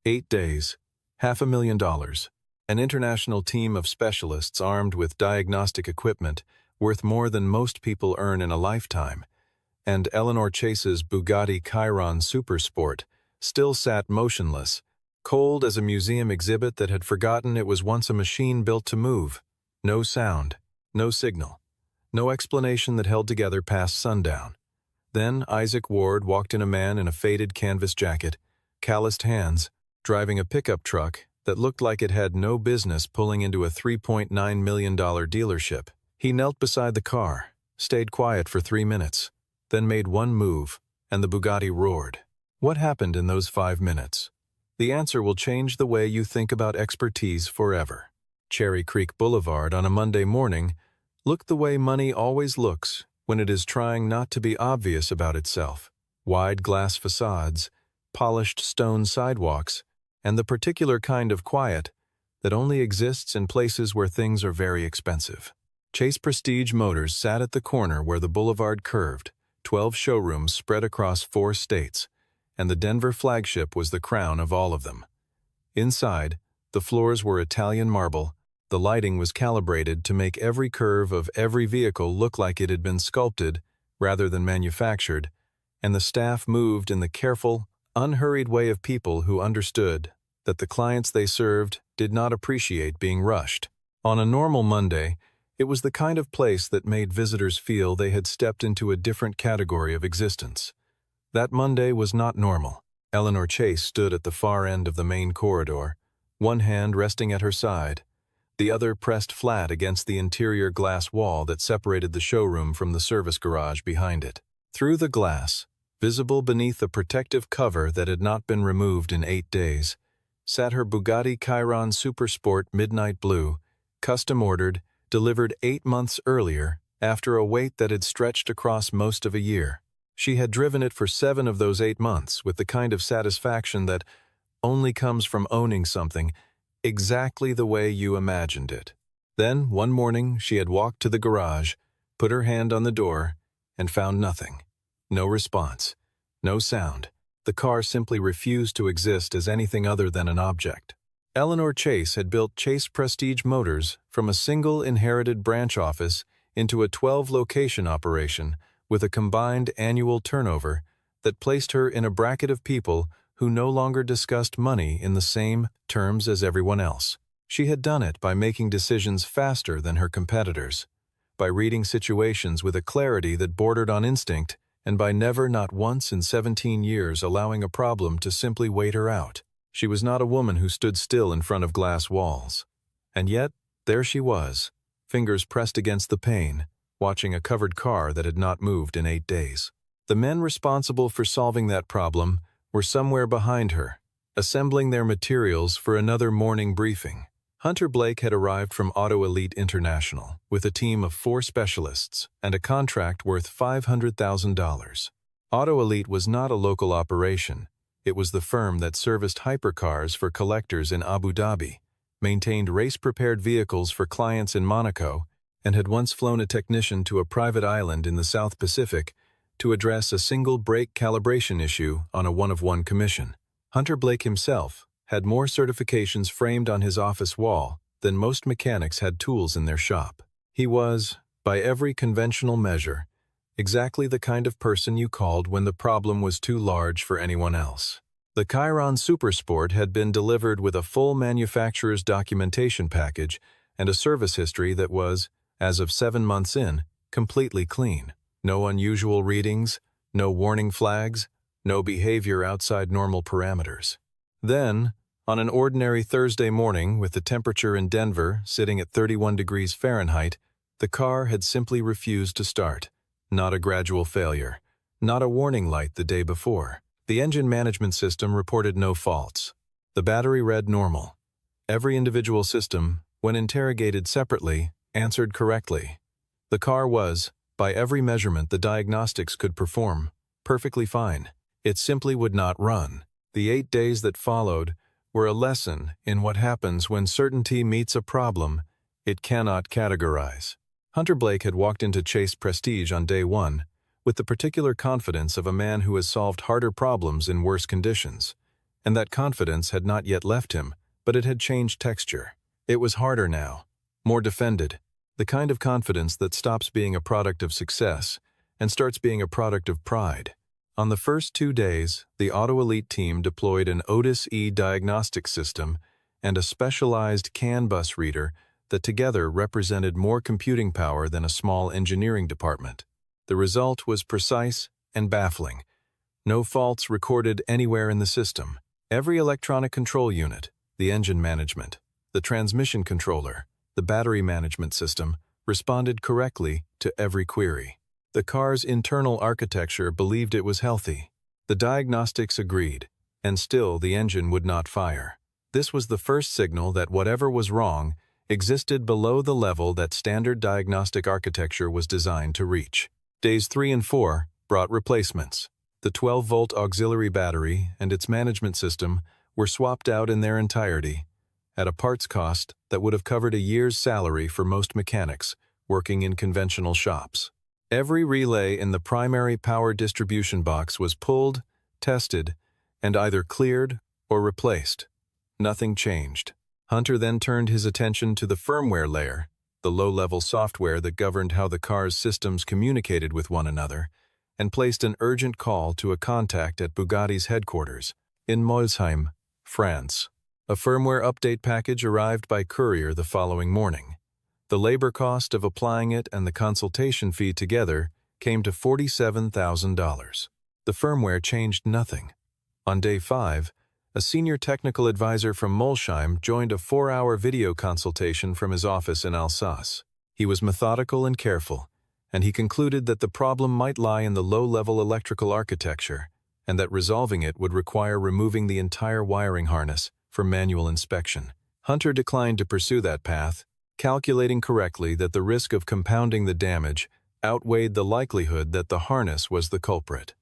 8 days, $500,000. An international team of specialists armed with diagnostic equipment worth more than most people earn in a lifetime. And Eleanor Chase's Bugatti Chiron Supersport still sat motionless, cold as a museum exhibit that had forgotten it was once a machine built to move. No sound, no signal, no explanation that held together past sundown. Then Isaac Ward walked in, a man in a faded canvas jacket, calloused hands, driving a pickup truck that looked like it had no business pulling into a $3.9 million dealership. He knelt beside the car, stayed quiet for 3 minutes, then made one move, and the Bugatti roared. What happened in those 5 minutes? The answer will change the way you think about expertise forever. Cherry Creek Boulevard on a Monday morning looked the way money always looks when it is trying not to be obvious about itself. Wide glass facades, polished stone sidewalks, and the particular kind of quiet that only exists in places where things are very expensive. Chase Prestige Motors sat at the corner where the boulevard curved, 12 showrooms spread across 4 states, and the Denver flagship was the crown of all of them. Inside, the floors were Italian marble, the lighting was calibrated to make every curve of every vehicle look like it had been sculpted rather than manufactured, and the staff moved in the careful, unhurried way of people who understood that the clients they served did not appreciate being rushed. On a normal Monday, it was the kind of place that made visitors feel they had stepped into a different category of existence. That Monday was not normal. Eleanor Chase stood at the far end of the main corridor, one hand resting at her side, the other pressed flat against the interior glass wall that separated the showroom from the service garage behind it. Through the glass, visible beneath a protective cover that had not been removed in 8 days, sat her Bugatti Chiron Supersport Midnight Blue, custom-ordered, delivered 8 months earlier after a wait that had stretched across most of a year. She had driven it for 7 of those 8 months with the kind of satisfaction that only comes from owning something exactly the way you imagined it. Then, one morning, she had walked to the garage, put her hand on the door, and found nothing. No response. No sound. The car simply refused to exist as anything other than an object. Eleanor Chase had built Chase Prestige Motors from a single inherited branch office into a 12-location operation with a combined annual turnover that placed her in a bracket of people who no longer discussed money in the same terms as everyone else. She had done it by making decisions faster than her competitors, by reading situations with a clarity that bordered on instinct, and by never, not once in 17 years, allowing a problem to simply wait her out. She was not a woman who stood still in front of glass walls. And yet, there she was, fingers pressed against the pane, watching a covered car that had not moved in 8 days. The men responsible for solving that problem were somewhere behind her, assembling their materials for another morning briefing. Hunter Blake had arrived from Auto Elite International with a team of 4 specialists and a contract worth $500,000. Auto Elite was not a local operation. It was the firm that serviced hypercars for collectors in Abu Dhabi, maintained race-prepared vehicles for clients in Monaco, and had once flown a technician to a private island in the South Pacific to address a single brake calibration issue on a one-of-one commission. Hunter Blake himself had more certifications framed on his office wall than most mechanics had tools in their shop. He was, by every conventional measure, exactly the kind of person you called when the problem was too large for anyone else. The Chiron Supersport had been delivered with a full manufacturer's documentation package and a service history that was, as of 7 months in, completely clean. No unusual readings, no warning flags, no behavior outside normal parameters. Then, on an ordinary Thursday morning with the temperature in Denver sitting at 31 degrees Fahrenheit, the car had simply refused to start. Not a gradual failure, not a warning light the day before. The engine management system reported no faults. The battery read normal. Every individual system, when interrogated separately, answered correctly. The car was, by every measurement the diagnostics could perform, perfectly fine. It simply would not run. The 8 days that followed were a lesson in what happens when certainty meets a problem it cannot categorize. Hunter Blake had walked into Chase Prestige on day 1 with the particular confidence of a man who has solved harder problems in worse conditions. And that confidence had not yet left him, but it had changed texture. It was harder now, more defended, the kind of confidence that stops being a product of success and starts being a product of pride. On the first 2 days, the Auto Elite team deployed an Otis E diagnostic system and a specialized CAN bus reader that together represented more computing power than a small engineering department. The result was precise and baffling. No faults recorded anywhere in the system. Every electronic control unit, the engine management, the transmission controller, the battery management system, responded correctly to every query. The car's internal architecture believed it was healthy. The diagnostics agreed, and still the engine would not fire. This was the first signal that whatever was wrong existed below the level that standard diagnostic architecture was designed to reach. Days 3 and 4 brought replacements. The 12-volt auxiliary battery and its management system were swapped out in their entirety, at a parts cost that would have covered a year's salary for most mechanics working in conventional shops. Every relay in the primary power distribution box was pulled, tested, and either cleared or replaced. Nothing changed. Hunter then turned his attention to the firmware layer, the low-level software that governed how the car's systems communicated with one another, and placed an urgent call to a contact at Bugatti's headquarters in Molsheim, France. A firmware update package arrived by courier the following morning. The labor cost of applying it and the consultation fee together came to $47,000. The firmware changed nothing. On day 5, a senior technical advisor from Molsheim joined a 4-hour video consultation from his office in Alsace. He was methodical and careful, and he concluded that the problem might lie in the low-level electrical architecture, and that resolving it would require removing the entire wiring harness for manual inspection. Hunter declined to pursue that path, calculating correctly that the risk of compounding the damage outweighed the likelihood that the harness was the culprit.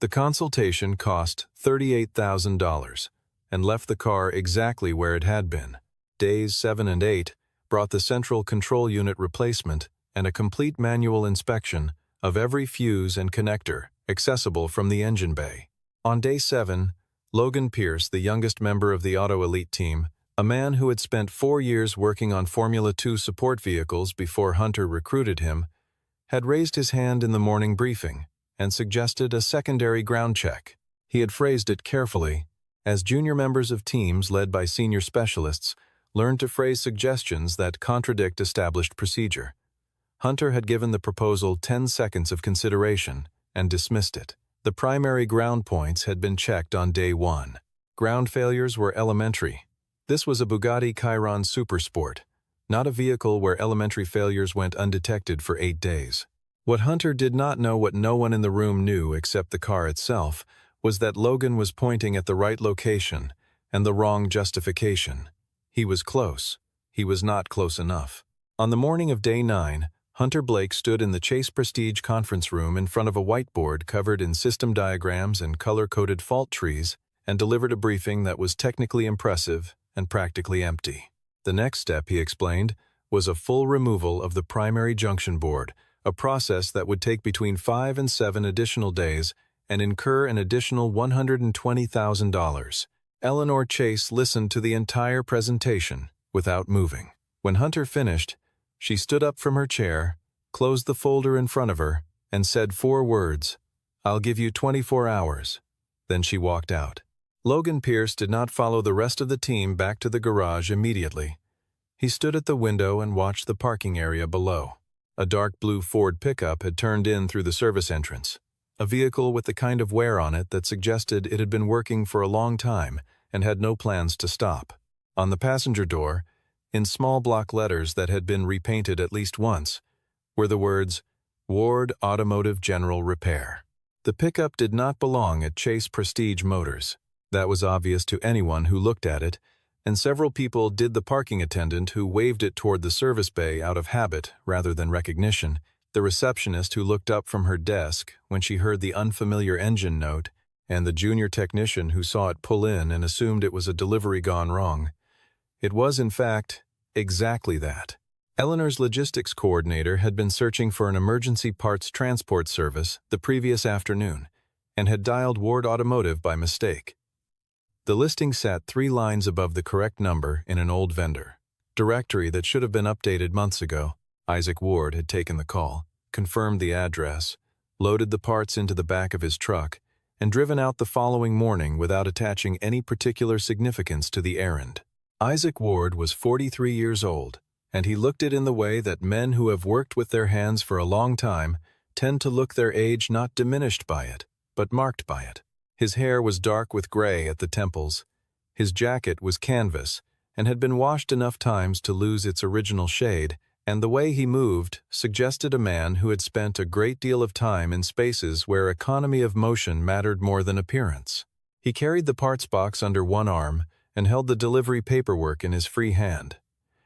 The consultation cost $38,000 and left the car exactly where it had been. Days 7 and 8 brought the central control unit replacement and a complete manual inspection of every fuse and connector accessible from the engine bay. On day 7, Logan Pierce, the youngest member of the Auto Elite team, a man who had spent 4 years working on Formula 2 support vehicles before Hunter recruited him, had raised his hand in the morning briefing and suggested a secondary ground check. He had phrased it carefully, as junior members of teams led by senior specialists learned to phrase suggestions that contradict established procedure. Hunter had given the proposal 10 seconds of consideration and dismissed it. The primary ground points had been checked on day 1. Ground failures were elementary. This was a Bugatti Chiron Supersport, not a vehicle where elementary failures went undetected for 8 days. What Hunter did not know, what no one in the room knew except the car itself, was that Logan was pointing at the right location and the wrong justification. He was close. He was not close enough. On the morning of day 9, Hunter Blake stood in the Chase Prestige conference room in front of a whiteboard covered in system diagrams and color-coded fault trees and delivered a briefing that was technically impressive and practically empty. The next step, he explained, was a full removal of the primary junction board, a process that would take between 5 and 7 additional days and incur an additional $120,000. Eleanor Chase listened to the entire presentation without moving. When Hunter finished, she stood up from her chair, closed the folder in front of her, and said 4 words, "I'll give you 24 hours." Then she walked out. Logan Pierce did not follow the rest of the team back to the garage immediately. He stood at the window and watched the parking area below. A dark blue Ford pickup had turned in through the service entrance, a vehicle with the kind of wear on it that suggested it had been working for a long time and had no plans to stop. On the passenger door, in small block letters that had been repainted at least once, were the words, "Ward Automotive General Repair." The pickup did not belong at Chase Prestige Motors. That was obvious to anyone who looked at it, and several people did the parking attendant who waved it toward the service bay out of habit rather than recognition, the receptionist who looked up from her desk when she heard the unfamiliar engine note, and the junior technician who saw it pull in and assumed it was a delivery gone wrong. It was, in fact, exactly that. Eleanor's logistics coordinator had been searching for an emergency parts transport service the previous afternoon and had dialed Ward Automotive by mistake. The listing sat 3 lines above the correct number in an old vendor directory that should have been updated months ago. Isaac Ward had taken the call, confirmed the address, loaded the parts into the back of his truck, and driven out the following morning without attaching any particular significance to the errand. Isaac Ward was 43 years old, and he looked it in the way that men who have worked with their hands for a long time tend to look their age not diminished by it, but marked by it. His hair was dark with gray at the temples. His jacket was canvas and had been washed enough times to lose its original shade, and the way he moved suggested a man who had spent a great deal of time in spaces where economy of motion mattered more than appearance. He carried the parts box under one arm and held the delivery paperwork in his free hand.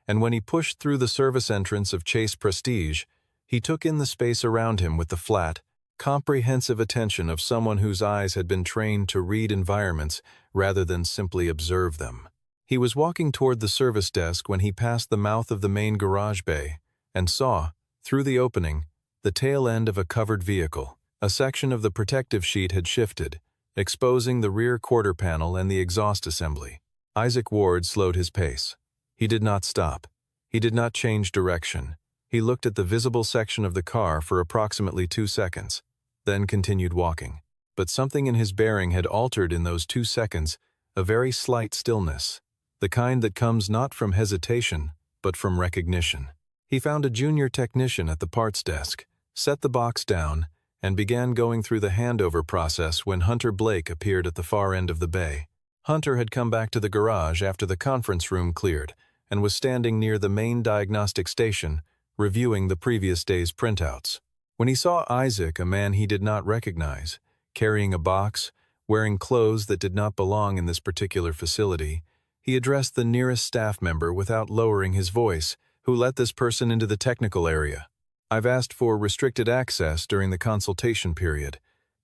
And when he pushed through the service entrance of Chase Prestige, he took in the space around him with the flat, comprehensive attention of someone whose eyes had been trained to read environments rather than simply observe them. He was walking toward the service desk when he passed the mouth of the main garage bay and saw, through the opening, the tail end of a covered vehicle. A section of the protective sheet had shifted, exposing the rear quarter panel and the exhaust assembly. Isaac Ward slowed his pace. He did not stop. He did not change direction. He looked at the visible section of the car for approximately 2 seconds, then continued walking. But something in his bearing had altered in those 2 seconds, a very slight stillness, the kind that comes not from hesitation, but from recognition. He found a junior technician at the parts desk, set the box down, and began going through the handover process when Hunter Blake appeared at the far end of the bay. Hunter had come back to the garage after the conference room cleared and was standing near the main diagnostic station, reviewing the previous day's printouts. When he saw Isaac, a man he did not recognize, carrying a box, wearing clothes that did not belong in this particular facility, he addressed the nearest staff member without lowering his voice, who let this person into the technical area. "I've asked for restricted access during the consultation period."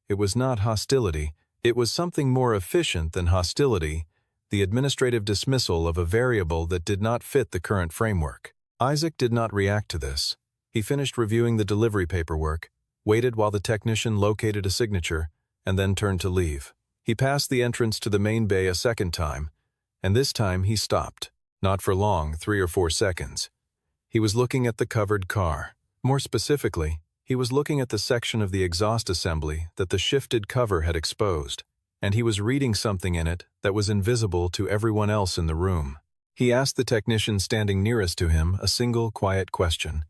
It was not hostility. It was something more efficient than hostility, the administrative dismissal of a variable that did not fit the current framework. Isaac did not react to this. He finished reviewing the delivery paperwork, waited while the technician located a signature, and then turned to leave. He passed the entrance to the main bay a second time, and this time he stopped, not for long, 3 or 4 seconds. He was looking at the covered car. More specifically, he was looking at the section of the exhaust assembly that the shifted cover had exposed, and he was reading something in it that was invisible to everyone else in the room. He asked the technician standing nearest to him a single quiet question.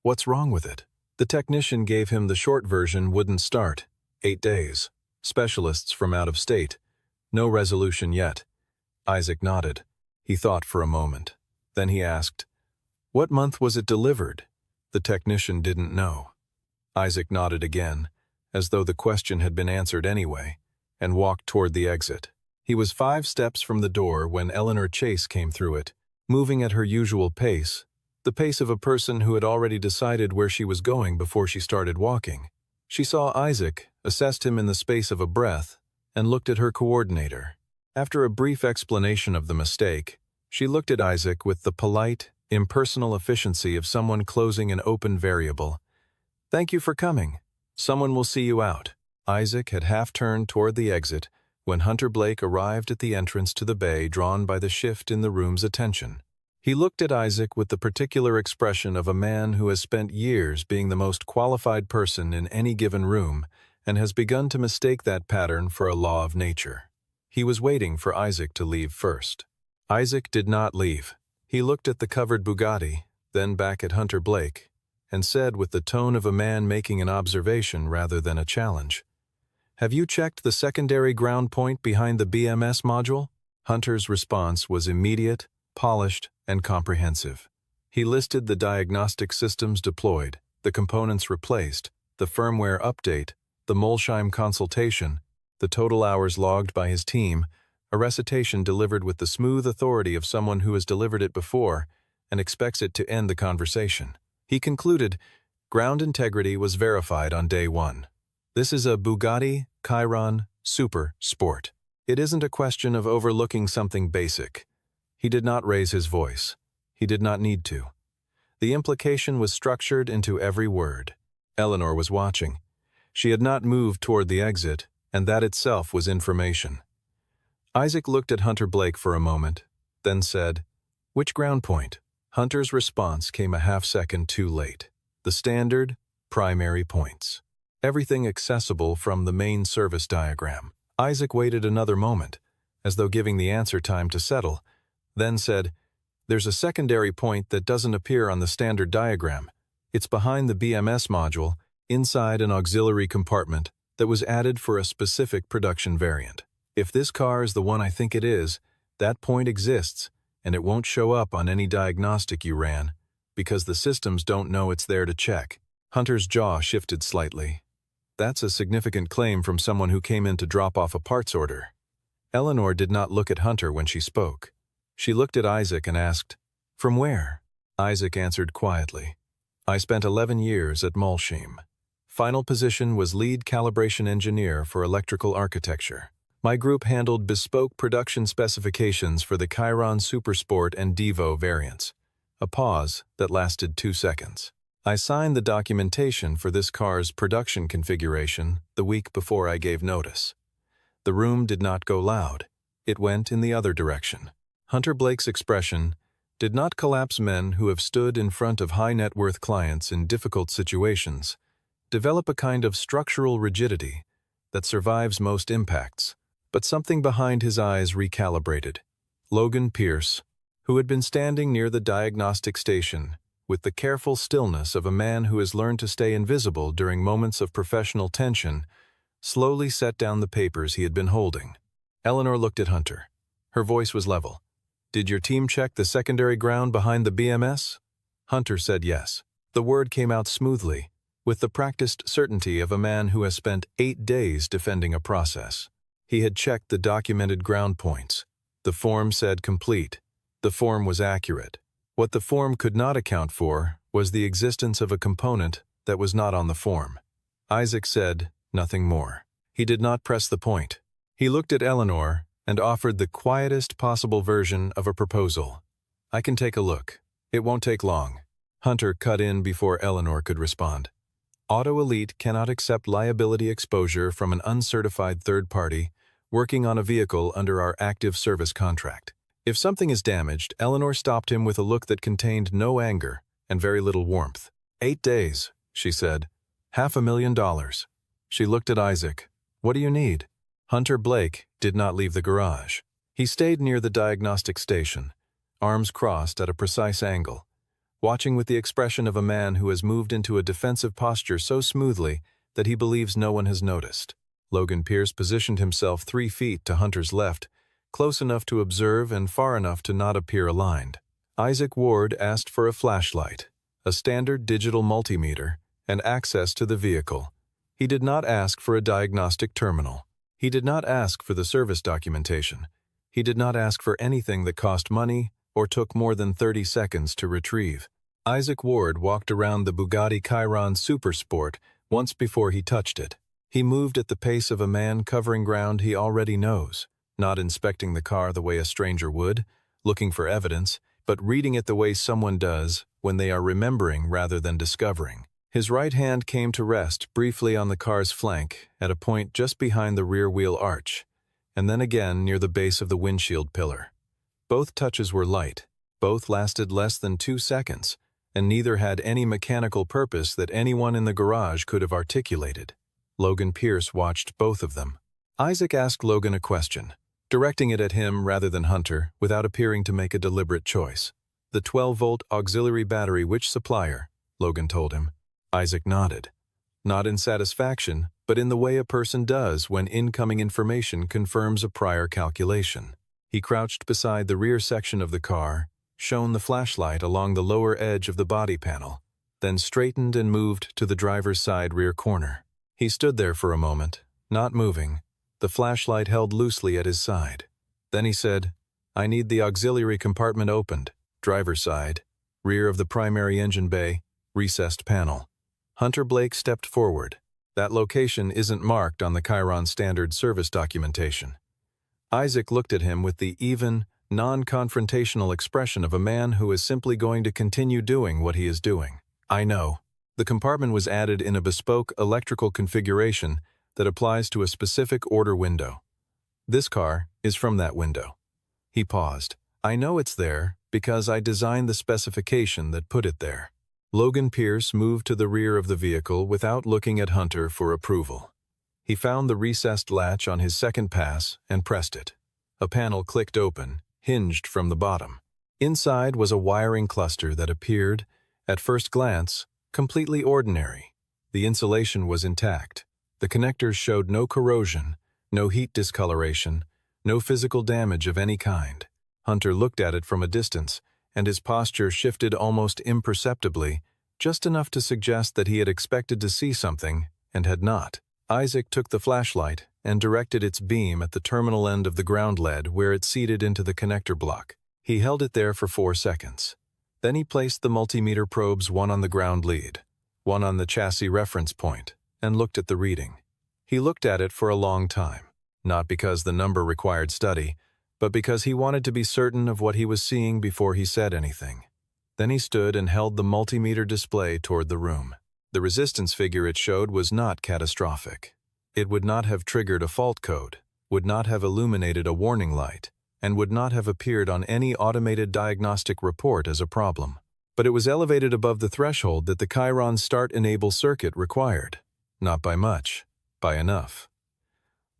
"What's wrong with it?" The technician gave him the short version: wouldn't start. 8 days. Specialists from out of state. No resolution yet. Isaac nodded. He thought for a moment. Then he asked, "What month was it delivered?" The technician didn't know. Isaac nodded again, as though the question had been answered anyway, and walked toward the exit. He was 5 steps from the door when Eleanor Chase came through it, moving at her usual pace, the pace of a person who had already decided where she was going before she started walking. She saw Isaac, assessed him in the space of a breath, and looked at her coordinator. After a brief explanation of the mistake, she looked at Isaac with the polite, impersonal efficiency of someone closing an open variable. "Thank you for coming. Someone will see you out." Isaac had half-turned toward the exit when Hunter Blake arrived at the entrance to the bay, drawn by the shift in the room's attention. He looked at Isaac with the particular expression of a man who has spent years being the most qualified person in any given room and has begun to mistake that pattern for a law of nature. He was waiting for Isaac to leave first. Isaac did not leave. He looked at the covered Bugatti, then back at Hunter Blake, and said with the tone of a man making an observation rather than a challenge, "Have you checked the secondary ground point behind the BMS module?" Hunter's response was immediate, polished, and comprehensive. He listed the diagnostic systems deployed, the components replaced, the firmware update, the Molsheim consultation, the total hours logged by his team, a recitation delivered with the smooth authority of someone who has delivered it before and expects it to end the conversation. He concluded, ground integrity was verified on day 1. This is a Bugatti Chiron Super Sport. It isn't a question of overlooking something basic. He did not raise his voice. He did not need to. The implication was structured into every word. Eleanor was watching. She had not moved toward the exit, and that itself was information. Isaac looked at Hunter Blake for a moment, then said, "Which ground point?" Hunter's response came a half-second too late. The standard, primary points. Everything accessible from the main service diagram. Isaac waited another moment, as though giving the answer time to settle, then said, "There's a secondary point that doesn't appear on the standard diagram. It's behind the BMS module, inside an auxiliary compartment that was added for a specific production variant. If this car is the one I think it is, that point exists, and it won't show up on any diagnostic you ran, because the systems don't know it's there to check." Hunter's jaw shifted slightly. That's a significant claim from someone who came in to drop off a parts order. Eleanor did not look at Hunter when she spoke. She looked at Isaac and asked, "From where?" Isaac answered quietly, "I spent 11 years at Molsheim. Final position was lead calibration engineer for electrical architecture. My group handled bespoke production specifications for the Chiron Supersport and Devo variants." A pause that lasted 2 seconds. "I signed the documentation for this car's production configuration the week before I gave notice." The room did not go loud. It went in the other direction. Hunter Blake's expression did not collapse. Men who have stood in front of high-net-worth clients in difficult situations develop a kind of structural rigidity that survives most impacts. But something behind his eyes recalibrated. Logan Pierce, who had been standing near the diagnostic station with the careful stillness of a man who has learned to stay invisible during moments of professional tension, slowly set down the papers he had been holding. Eleanor looked at Hunter. Her voice was level. "Did your team check the secondary ground behind the BMS?" Hunter said yes. The word came out smoothly, with the practiced certainty of a man who has spent 8 days defending a process. He had checked the documented ground points. The form said complete. The form was accurate. What the form could not account for was the existence of a component that was not on the form. Isaac said nothing more. He did not press the point. He looked at Eleanor and offered the quietest possible version of a proposal. "I can take a look. It won't take long." Hunter cut in before Eleanor could respond. "Auto Elite cannot accept liability exposure from an uncertified third party working on a vehicle under our active service contract." If something is damaged, Eleanor stopped him with a look that contained no anger and very little warmth. 8 days, she said. $500,000. She looked at Isaac. "What do you need?" Hunter Blake did not leave the garage. He stayed near the diagnostic station, arms crossed at a precise angle, watching with the expression of a man who has moved into a defensive posture so smoothly that he believes no one has noticed. Logan Pierce positioned himself 3 feet to Hunter's left, close enough to observe and far enough to not appear aligned. Isaac Ward asked for a flashlight, a standard digital multimeter, and access to the vehicle. He did not ask for a diagnostic terminal. He did not ask for the service documentation. He did not ask for anything that cost money or took more than 30 seconds to retrieve. Isaac Ward walked around the Bugatti Chiron Supersport once before he touched it. He moved at the pace of a man covering ground he already knows, not inspecting the car the way a stranger would, looking for evidence, but reading it the way someone does when they are remembering rather than discovering. His right hand came to rest briefly on the car's flank at a point just behind the rear wheel arch, and then again near the base of the windshield pillar. Both touches were light. Both lasted less than 2 seconds, and neither had any mechanical purpose that anyone in the garage could have articulated. Logan Pierce watched both of them. Isaac asked Logan a question, directing it at him rather than Hunter, without appearing to make a deliberate choice. "The 12-volt auxiliary battery, which supplier?" Logan told him. Isaac nodded. Not in satisfaction, but in the way a person does when incoming information confirms a prior calculation. He crouched beside the rear section of the car, shone the flashlight along the lower edge of the body panel, then straightened and moved to the driver's side rear corner. He stood there for a moment, not moving, the flashlight held loosely at his side. Then he said, "I need the auxiliary compartment opened. Driver's side, rear of the primary engine bay, recessed panel." Hunter Blake stepped forward. "That location isn't marked on the Chiron standard service documentation." Isaac looked at him with the even, non-confrontational expression of a man who is simply going to continue doing what he is doing. "I know. The compartment was added in a bespoke electrical configuration that applies to a specific order window. This car is from that window. He paused. I know it's there because I designed the specification that put it there. Logan Pierce moved to the rear of the vehicle without looking at Hunter for approval. He found the recessed latch on his second pass and pressed it. A panel clicked open, hinged from the bottom. Inside was a wiring cluster that appeared, at first glance, completely ordinary. The insulation was intact. The connectors showed no corrosion, no heat discoloration, no physical damage of any kind. Hunter looked at it from a distance, and his posture shifted almost imperceptibly, just enough to suggest that he had expected to see something and had not. Isaac took the flashlight and directed its beam at the terminal end of the ground lead where it seated into the connector block. He held it there for 4 seconds. Then he placed the multimeter probes, one on the ground lead, one on the chassis reference point, and looked at the reading. He looked at it for a long time, not because the number required study, but because he wanted to be certain of what he was seeing before he said anything. Then he stood and held the multimeter display toward the room. The resistance figure it showed was not catastrophic. It would not have triggered a fault code, would not have illuminated a warning light, and would not have appeared on any automated diagnostic report as a problem. But it was elevated above the threshold that the Chiron start-enable circuit required. Not by much, by enough.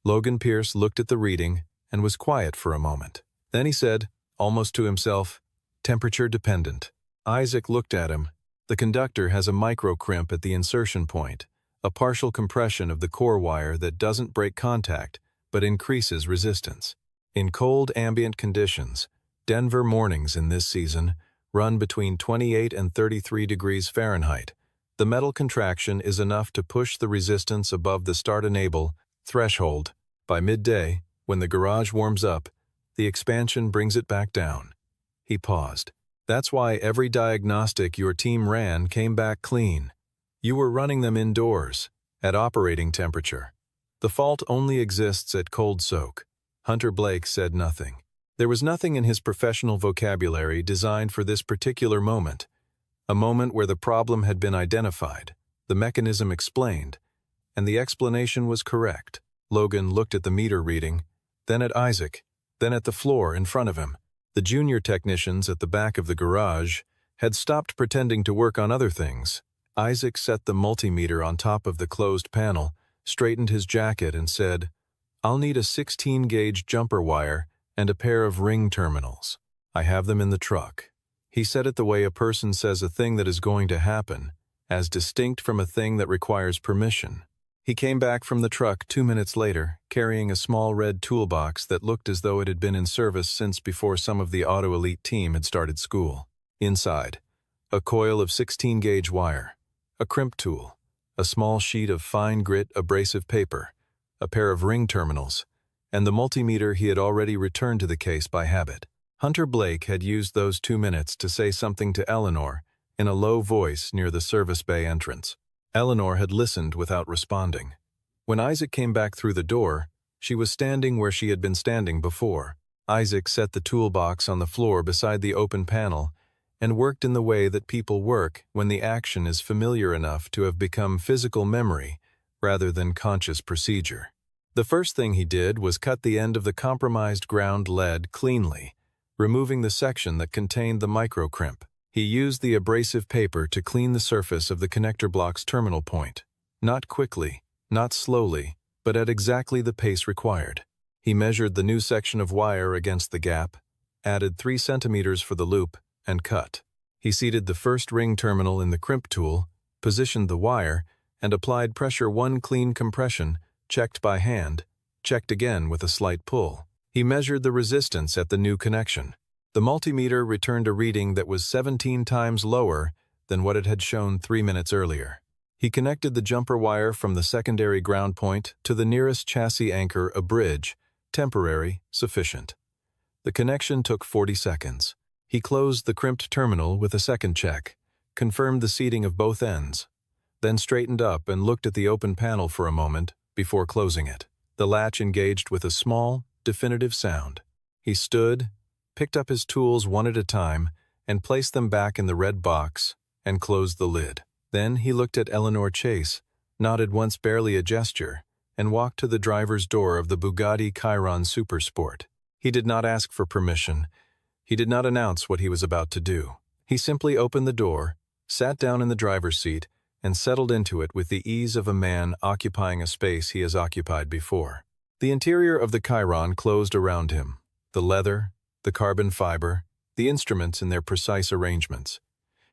Logan Pierce looked at the reading and was quiet for a moment. Then he said, almost to himself, temperature dependent. Isaac looked at him. The conductor has a micro-crimp at the insertion point, a partial compression of the core wire that doesn't break contact, but increases resistance. In cold ambient conditions, Denver mornings in this season run between 28 and 33 degrees Fahrenheit. The metal contraction is enough to push the resistance above the start-enable threshold. By midday, when the garage warms up, the expansion brings it back down. He paused. That's why every diagnostic your team ran came back clean. You were running them indoors, at operating temperature. The fault only exists at cold soak. Hunter Blake said nothing. There was nothing in his professional vocabulary designed for this particular moment, a moment where the problem had been identified, the mechanism explained, and the explanation was correct. Logan looked at the meter reading, then at Isaac, then at the floor in front of him. The junior technicians at the back of the garage had stopped pretending to work on other things. Isaac set the multimeter on top of the closed panel, straightened his jacket, and said, I'll need a 16-gauge jumper wire and a pair of ring terminals. I have them in the truck. He said it the way a person says a thing that is going to happen, as distinct from a thing that requires permission. He came back from the truck 2 minutes later, carrying a small red toolbox that looked as though it had been in service since before some of the Auto Elite team had started school. Inside, a coil of 16-gauge wire, a crimp tool, a small sheet of fine grit abrasive paper, a pair of ring terminals, and the multimeter he had already returned to the case by habit. Hunter Blake had used those 2 minutes to say something to Eleanor in a low voice near the service bay entrance. Eleanor had listened without responding. When Isaac came back through the door, she was standing where she had been standing before. Isaac set the toolbox on the floor beside the open panel and worked in the way that people work when the action is familiar enough to have become physical memory rather than conscious procedure. The first thing he did was cut the end of the compromised ground lead cleanly, removing the section that contained the micro-crimp. He used the abrasive paper to clean the surface of the connector block's terminal point. Not quickly, not slowly, but at exactly the pace required. He measured the new section of wire against the gap, added 3 centimeters for the loop, and cut. He seated the first ring terminal in the crimp tool, positioned the wire, and applied pressure 1 clean compression, checked by hand, checked again with a slight pull. He measured the resistance at the new connection. The multimeter returned a reading that was 17 times lower than what it had shown 3 minutes earlier. He connected the jumper wire from the secondary ground point to the nearest chassis anchor, a bridge, temporary, sufficient. The connection took 40 seconds. He closed the crimped terminal with a second check, confirmed the seating of both ends, then straightened up and looked at the open panel for a moment before closing it. The latch engaged with a small, definitive sound. He stood, picked up his tools one at a time, and placed them back in the red box, and closed the lid. Then he looked at Eleanor Chase, nodded once, barely a gesture, and walked to the driver's door of the Bugatti Chiron Supersport. He did not ask for permission. He did not announce what he was about to do. He simply opened the door, sat down in the driver's seat, and settled into it with the ease of a man occupying a space he has occupied before. The interior of the Chiron closed around him, the leather, the carbon fiber, the instruments in their precise arrangements.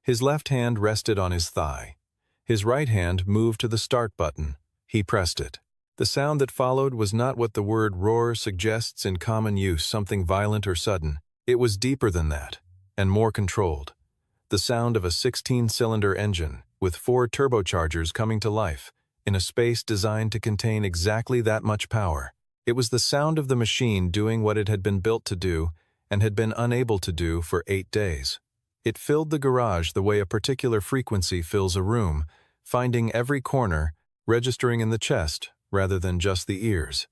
His left hand rested on his thigh. His right hand moved to the start button. He pressed it. The sound that followed was not what the word roar suggests in common use, something violent or sudden. It was deeper than that, and more controlled. The sound of a 16-cylinder engine, with 4 turbochargers coming to life, in a space designed to contain exactly that much power. It was the sound of the machine doing what it had been built to do, and had been unable to do for 8 days. It filled the garage the way a particular frequency fills a room, finding every corner, registering in the chest rather than just the ears.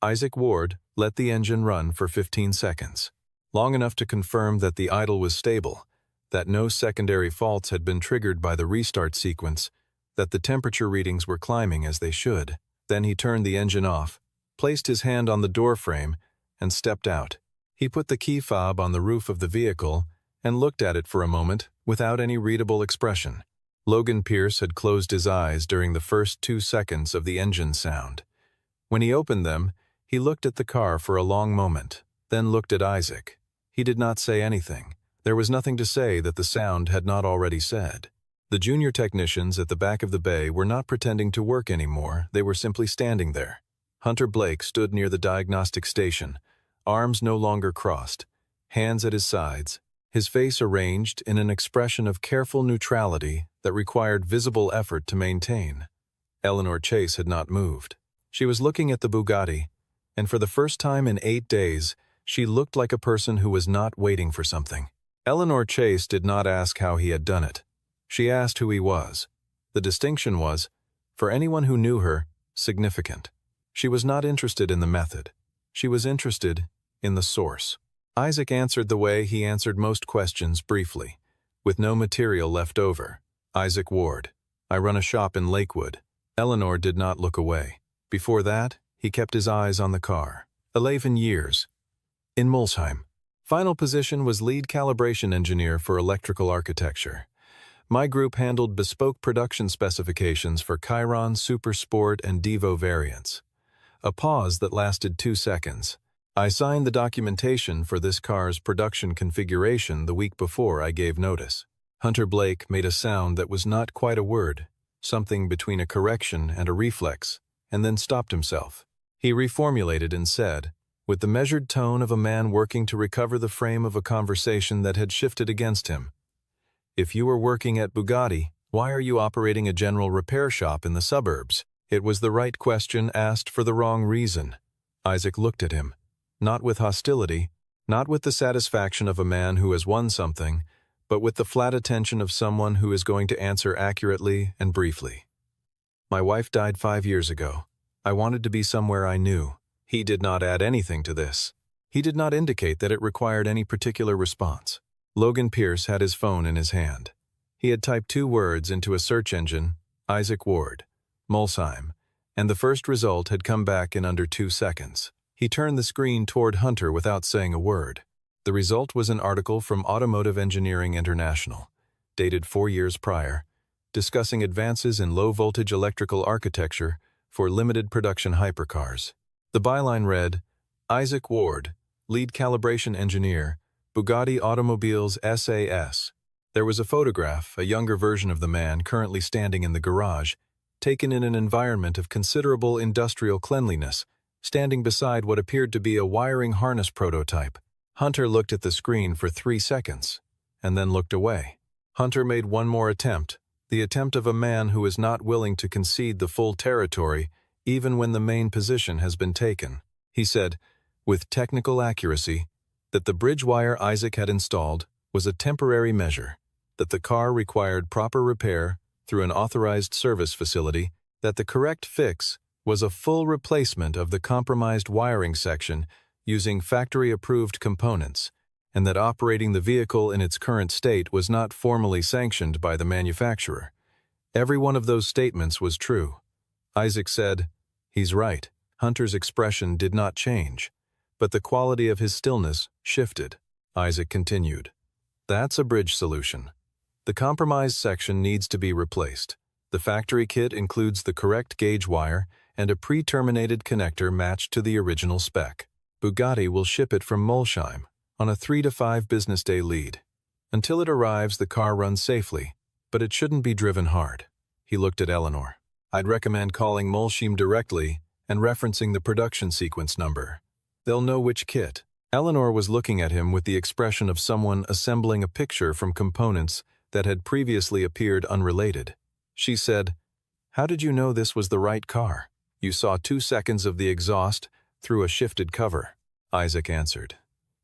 Isaac Ward let the engine run for 15 seconds, long enough to confirm that the idle was stable, that no secondary faults had been triggered by the restart sequence, that the temperature readings were climbing as they should. Then he turned the engine off, placed his hand on the door frame, and stepped out. He put the key fob on the roof of the vehicle and looked at it for a moment without any readable expression. Logan Pierce had closed his eyes during the first 2 seconds of the engine sound. When he opened them, he looked at the car for a long moment, then looked at Isaac. He did not say anything. There was nothing to say that the sound had not already said. The junior technicians at the back of the bay were not pretending to work anymore, they were simply standing there. Hunter Blake stood near the diagnostic station, arms no longer crossed, hands at his sides, his face arranged in an expression of careful neutrality that required visible effort to maintain. Eleanor Chase had not moved. She was looking at the Bugatti, and for the first time in 8 days, she looked like a person who was not waiting for something. Eleanor Chase did not ask how he had done it. She asked who he was. The distinction was, for anyone who knew her, significant. She was not interested in the method. She was interested in the source. Isaac answered the way he answered most questions briefly, with no material left over. Isaac Ward. I run a shop in Lakewood. Eleanor did not look away. Before that, he kept his eyes on the car. 11 years. In Mulsheim. Final position was lead calibration engineer for electrical architecture. My group handled bespoke production specifications for Chiron, Supersport, and Devo variants. A pause that lasted 2 seconds. I signed the documentation for this car's production configuration the week before I gave notice. Hunter Blake made a sound that was not quite a word, something between a correction and a reflex, and then stopped himself. He reformulated and said, with the measured tone of a man working to recover the frame of a conversation that had shifted against him. If you were working at Bugatti, why are you operating a general repair shop in the suburbs? It was the right question asked for the wrong reason. Isaac looked at him, not with hostility, not with the satisfaction of a man who has won something, but with the flat attention of someone who is going to answer accurately and briefly. My wife died 5 years ago. I wanted to be somewhere I knew. He did not add anything to this. He did not indicate that it required any particular response. Logan Pierce had his phone in his hand. He had typed 2 words into a search engine, Isaac Ward, Mulsheim, and the first result had come back in under 2 seconds. He turned the screen toward Hunter without saying a word. The result was an article from Automotive Engineering International, dated 4 years prior, discussing advances in low-voltage electrical architecture for limited production hypercars. The byline read, Isaac Ward, lead calibration engineer, Bugatti Automobiles SAS. There was a photograph, a younger version of the man currently standing in the garage, taken in an environment of considerable industrial cleanliness, standing beside what appeared to be a wiring harness prototype. Hunter looked at the screen for 3 seconds, and then looked away. Hunter made one more attempt, the attempt of a man who is not willing to concede the full territory even when the main position has been taken. He said, with technical accuracy, that the bridge wire Isaac had installed was a temporary measure, that the car required proper repair through an authorized service facility, that the correct fix was a full replacement of the compromised wiring section using factory-approved components, and that operating the vehicle in its current state was not formally sanctioned by the manufacturer. Every one of those statements was true. Isaac said, He's right. Hunter's expression did not change, but the quality of his stillness shifted. Isaac continued. That's a bridge solution. The compromise section needs to be replaced. The factory kit includes the correct gauge wire and a pre-terminated connector matched to the original spec. Bugatti will ship it from Molsheim on a 3 to 5 business day lead. Until it arrives, the car runs safely, but it shouldn't be driven hard. He looked at Eleanor. I'd recommend calling Molsheim directly and referencing the production sequence number. They'll know which kit. Eleanor was looking at him with the expression of someone assembling a picture from components that had previously appeared unrelated. She said, "How did you know this was the right car? You saw 2 seconds of the exhaust through a shifted cover." Isaac answered.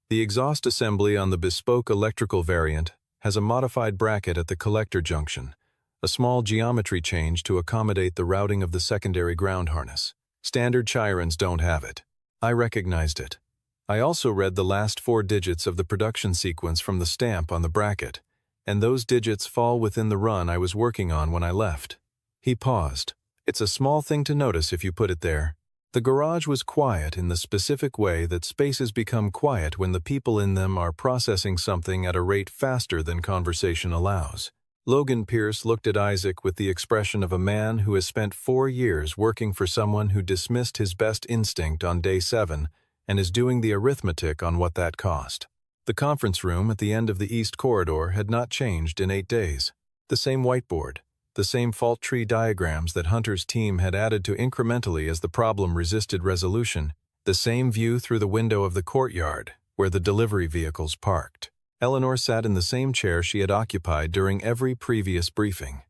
The exhaust assembly on the bespoke electrical variant has a modified bracket at the collector junction, a small geometry change to accommodate the routing of the secondary ground harness. Standard Chirons don't have it. I recognized it. I also read the last 4 digits of the production sequence from the stamp on the bracket, and those digits fall within the run I was working on when I left. He paused. It's a small thing to notice if you put it there. The garage was quiet in the specific way that spaces become quiet when the people in them are processing something at a rate faster than conversation allows. Logan Pierce looked at Isaac with the expression of a man who has spent 4 years working for someone who dismissed his best instinct on day 7 and is doing the arithmetic on what that cost. The conference room at the end of the east corridor had not changed in 8 days. The same whiteboard, the same fault tree diagrams that Hunter's team had added to incrementally as the problem resisted resolution, the same view through the window of the courtyard where the delivery vehicles parked. Eleanor sat in the same chair she had occupied during every previous briefing.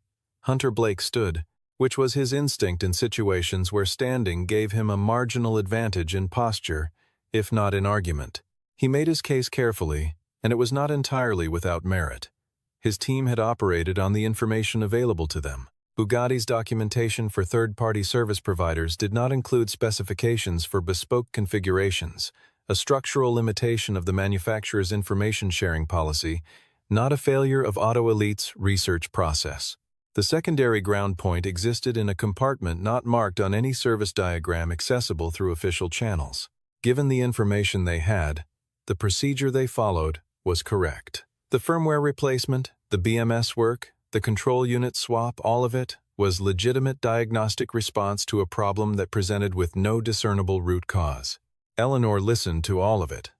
Hunter Blake stood, which was his instinct in situations where standing gave him a marginal advantage in posture, if not in argument. He made his case carefully, and it was not entirely without merit. His team had operated on the information available to them. Bugatti's documentation for third-party service providers did not include specifications for bespoke configurations, a structural limitation of the manufacturer's information sharing policy, not a failure of Auto Elite's research process. The secondary ground point existed in a compartment not marked on any service diagram accessible through official channels. Given the information they had, the procedure they followed was correct. The firmware replacement, the BMS work, the control unit swap, all of it was legitimate diagnostic response to a problem that presented with no discernible root cause. Eleanor listened to all of it.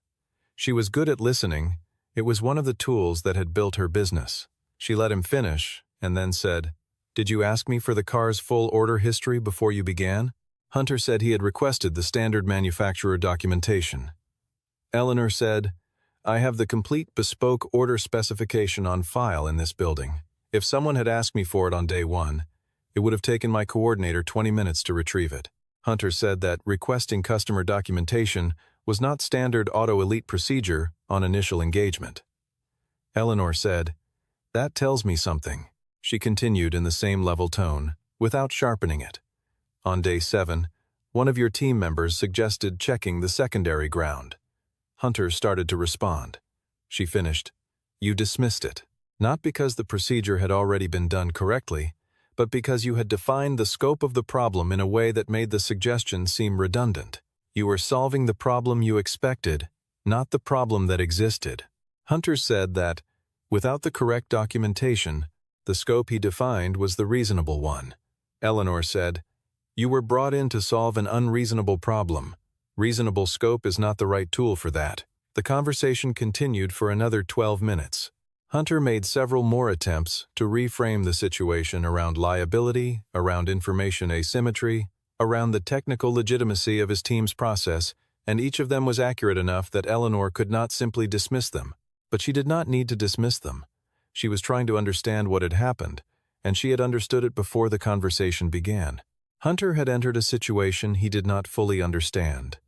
She was good at listening. It was one of the tools that had built her business. She let him finish and then said, "Did you ask me for the car's full order history before you began?" Hunter said he had requested the standard manufacturer documentation. Eleanor said, "I have the complete bespoke order specification on file in this building. If someone had asked me for it on day 1, it would have taken my coordinator 20 minutes to retrieve it." Hunter said that requesting customer documentation was not standard Auto Elite procedure on initial engagement. Eleanor said, "That tells me something." She continued in the same level tone, without sharpening it. "On day 7, one of your team members suggested checking the secondary ground." Hunter started to respond. She finished, "You dismissed it, not because the procedure had already been done correctly, but because you had defined the scope of the problem in a way that made the suggestion seem redundant. You were solving the problem you expected, not the problem that existed." Hunter said that, without the correct documentation, the scope he defined was the reasonable one. Eleanor said, "You were brought in to solve an unreasonable problem. Reasonable scope is not the right tool for that." The conversation continued for another 12 minutes. Hunter made several more attempts to reframe the situation around liability, around information asymmetry, around the technical legitimacy of his team's process, and each of them was accurate enough that Eleanor could not simply dismiss them. But she did not need to dismiss them. She was trying to understand what had happened, and she had understood it before the conversation began. Hunter had entered a situation he did not fully understand,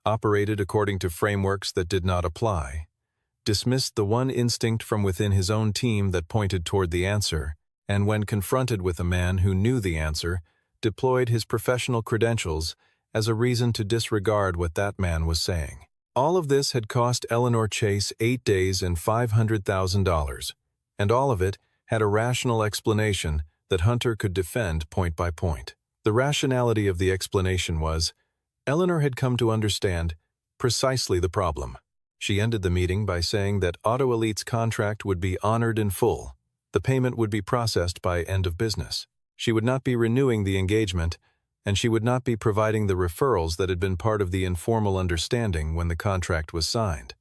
operated according to frameworks that did not apply, dismissed the one instinct from within his own team that pointed toward the answer, and when confronted with a man who knew the answer, deployed his professional credentials as a reason to disregard what that man was saying. All of this had cost Eleanor Chase 8 days and $500,000, and all of it had a rational explanation that Hunter could defend point by point. The rationality of the explanation was, Eleanor had come to understand precisely the problem. She ended the meeting by saying that Auto Elite's contract would be honored in full. The payment would be processed by end of business. She would not be renewing the engagement, and she would not be providing the referrals that had been part of the informal understanding when the contract was signed.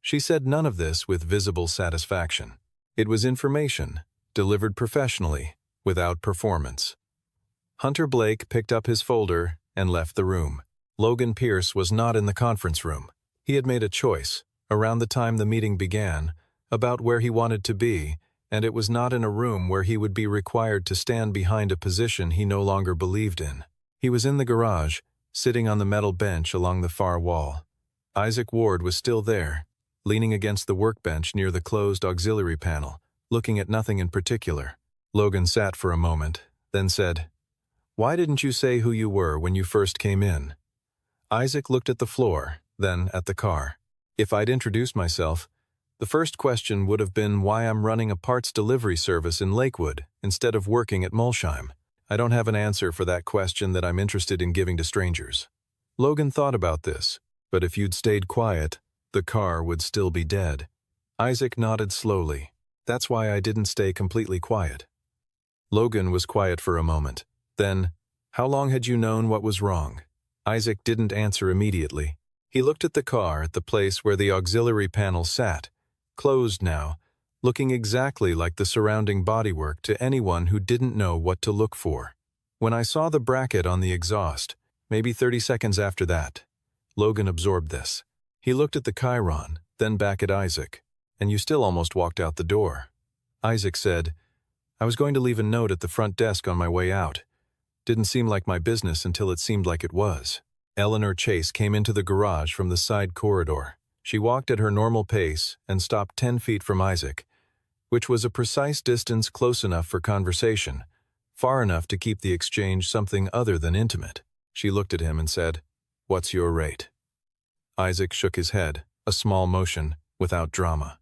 She said none of this with visible satisfaction. It was information, delivered professionally, without performance. Hunter Blake picked up his folder and left the room. Logan Pierce was not in the conference room. He had made a choice, around the time the meeting began, about where he wanted to be, and it was not in a room where he would be required to stand behind a position he no longer believed in. He was in the garage, sitting on the metal bench along the far wall. Isaac Ward was still there, leaning against the workbench near the closed auxiliary panel, looking at nothing in particular. Logan sat for a moment, then said, "Why didn't you say who you were when you first came in?" Isaac looked at the floor, then at the car. "If I'd introduced myself, the first question would have been why I'm running a parts delivery service in Lakewood instead of working at Molsheim. I don't have an answer for that question that I'm interested in giving to strangers." Logan thought about this, but if you'd stayed quiet, the car would still be dead. Isaac nodded slowly. "That's why I didn't stay completely quiet." Logan was quiet for a moment. Then, "How long had you known what was wrong?" Isaac didn't answer immediately. He looked at the car at the place where the auxiliary panel sat, closed now, looking exactly like the surrounding bodywork to anyone who didn't know what to look for. "When I saw the bracket on the exhaust, maybe 30 seconds after that." Logan absorbed this. He looked at the Chiron, then back at Isaac. "And you still almost walked out the door." Isaac said, "I was going to leave a note at the front desk on my way out. Didn't seem like my business until it seemed like it was." Eleanor Chase came into the garage from the side corridor. She walked at her normal pace and stopped 10 feet from Isaac, which was a precise distance close enough for conversation, far enough to keep the exchange something other than intimate. She looked at him and said, "What's your rate?" Isaac shook his head, a small motion, without drama.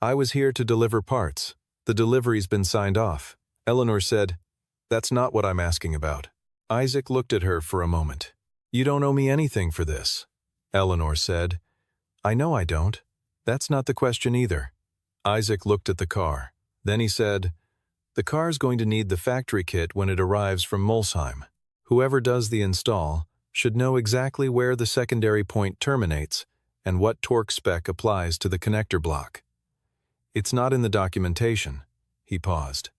"I was here to deliver parts. The delivery's been signed off." Eleanor said, "That's not what I'm asking about." Isaac looked at her for a moment. "You don't owe me anything for this." Eleanor said, "I know I don't. That's not the question either." Isaac looked at the car. Then he said, "The car's going to need the factory kit when it arrives from Molsheim. Whoever does the install should know exactly where the secondary point terminates and what torque spec applies to the connector block. It's not in the documentation." He paused.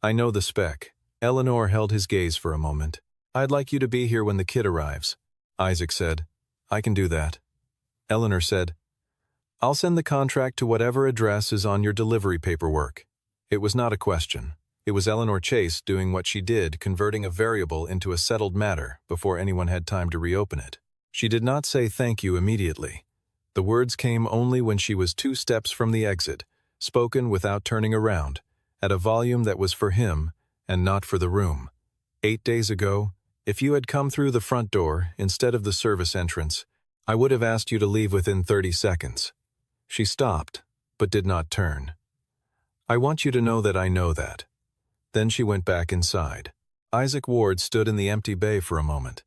"I know the spec." Eleanor held his gaze for a moment. "I'd like you to be here when the kit arrives." Isaac said, "I can do that." Eleanor said, "I'll send the contract to whatever address is on your delivery paperwork." It was not a question. It was Eleanor Chase doing what she did, converting a variable into a settled matter before anyone had time to reopen it. She did not say thank you immediately. The words came only when she was 2 steps from the exit, spoken without turning around, at a volume that was for him and not for the room. 8 days ago, if you had come through the front door instead of the service entrance, I would have asked you to leave within 30 seconds. She stopped, but did not turn. "I want you to know that I know that." Then she went back inside. Isaac Ward stood in the empty bay for a moment.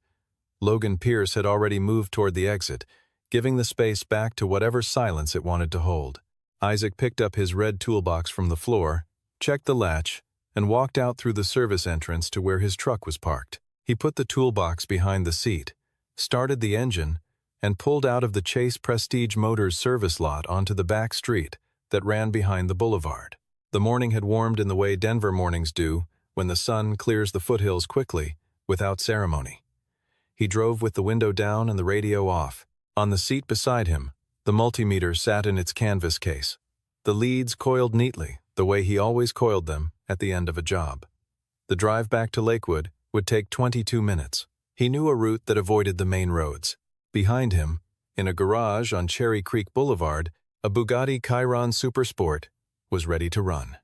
Logan Pierce had already moved toward the exit, giving the space back to whatever silence it wanted to hold. Isaac picked up his red toolbox from the floor, checked the latch, and walked out through the service entrance to where his truck was parked. He put the toolbox behind the seat, started the engine, and pulled out of the Chase Prestige Motors service lot onto the back street that ran behind the boulevard. The morning had warmed in the way Denver mornings do when the sun clears the foothills quickly, without ceremony. He drove with the window down and the radio off. On the seat beside him, the multimeter sat in its canvas case. The leads coiled neatly, the way he always coiled them at the end of a job. The drive back to Lakewood would take 22 minutes. He knew a route that avoided the main roads. Behind him, in a garage on Cherry Creek Boulevard, a Bugatti Chiron Supersport was ready to run.